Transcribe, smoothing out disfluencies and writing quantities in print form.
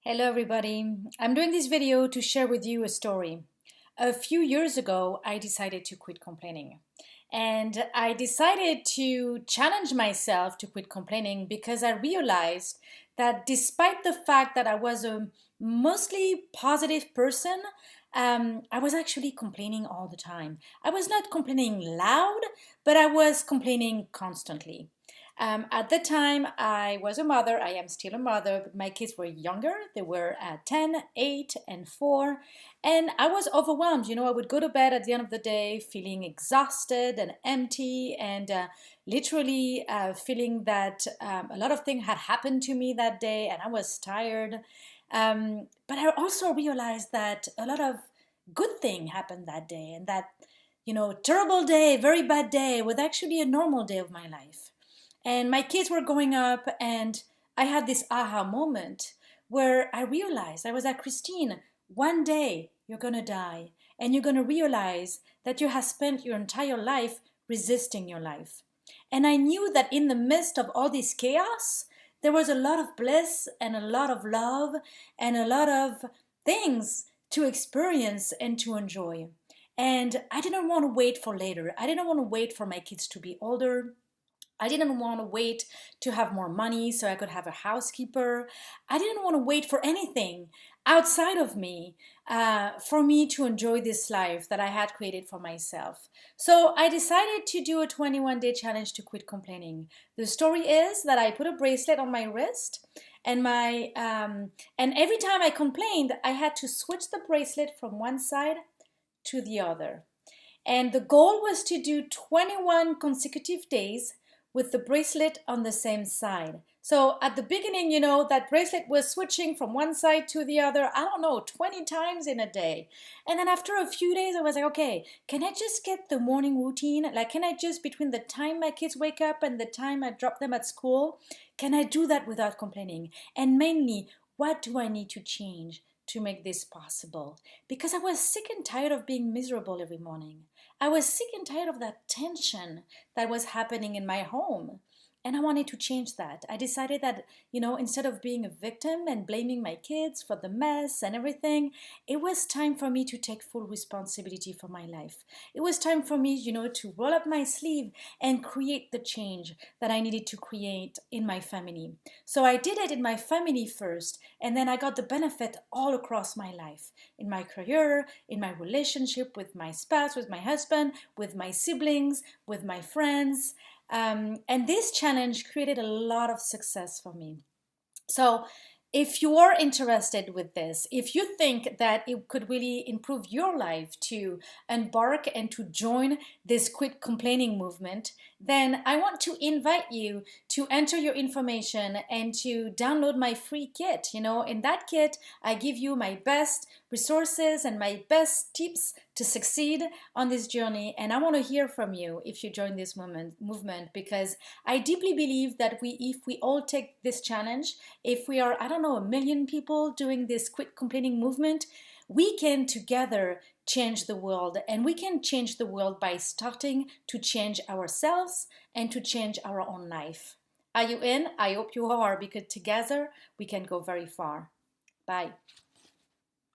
Hello everybody. I'm doing this video to share with you a story. A few years ago, I decided to quit complaining. And I decided to challenge myself to quit complaining because I realized that despite the fact that I was a mostly positive person, I was actually complaining all the time. I was not complaining loud, but I was complaining constantly. At the time, I was a mother. I am still a mother, but my kids were younger. They were 10, 8, and 4. And I was overwhelmed. I would go to bed at the end of the day feeling exhausted and empty and literally feeling that a lot of things had happened to me that day and I was tired. But I also realized that a lot of good thing happened that day and that, terrible day, very bad day was actually a normal day of my life. And my kids were growing up, and I had this aha moment where I realized I was like, Christine, one day you're going to die, and you're going to realize that you have spent your entire life resisting your life. And I knew that in the midst of all this chaos, there was a lot of bliss and a lot of love and a lot of things to experience and to enjoy. And I didn't want to wait for later. I didn't want to wait for my kids to be older. I didn't want to wait to have more money so I could have a housekeeper. I didn't want to wait for anything outside of me for me to enjoy this life that I had created for myself. So I decided to do a 21-day challenge to quit complaining. The story is that I put a bracelet on my wrist and and every time I complained, I had to switch the bracelet from one side to the other. And the goal was to do 21 consecutive days with the bracelet on the same side. So at the beginning, that bracelet was switching from one side to the other, I don't know, 20 times in a day. And then after a few days, I was like, okay, can I just get the morning routine? Like, can I just, between the time my kids wake up and the time I drop them at school, can I do that without complaining? And mainly, what do I need to change to make this possible? Because I was sick and tired of being miserable every morning. I was sick and tired of that tension that was happening in my home. And I wanted to change that. I decided that, instead of being a victim and blaming my kids for the mess and everything, it was time for me to take full responsibility for my life. It was time for me, to roll up my sleeve and create the change that I needed to create in my family. So I did it in my family first, and then I got the benefit all across my life, in my career, in my relationship with my spouse, with my husband, with my siblings, with my friends. And this challenge created a lot of success for me. So if you are interested with this, if you think that it could really improve your life to embark and to join this quit complaining movement, then I want to invite you to enter your information and to download my free kit. In that kit, I give you my best resources and my best tips to succeed on this journey. And I want to hear from you if you join this movement, because I deeply believe that if we all take this challenge, if we are, I don't know, a million people doing this quit complaining movement, we can together change the world. And we can change the world by starting to change ourselves and to change our own life. Are you in? I hope you are, because together we can go very far. Bye.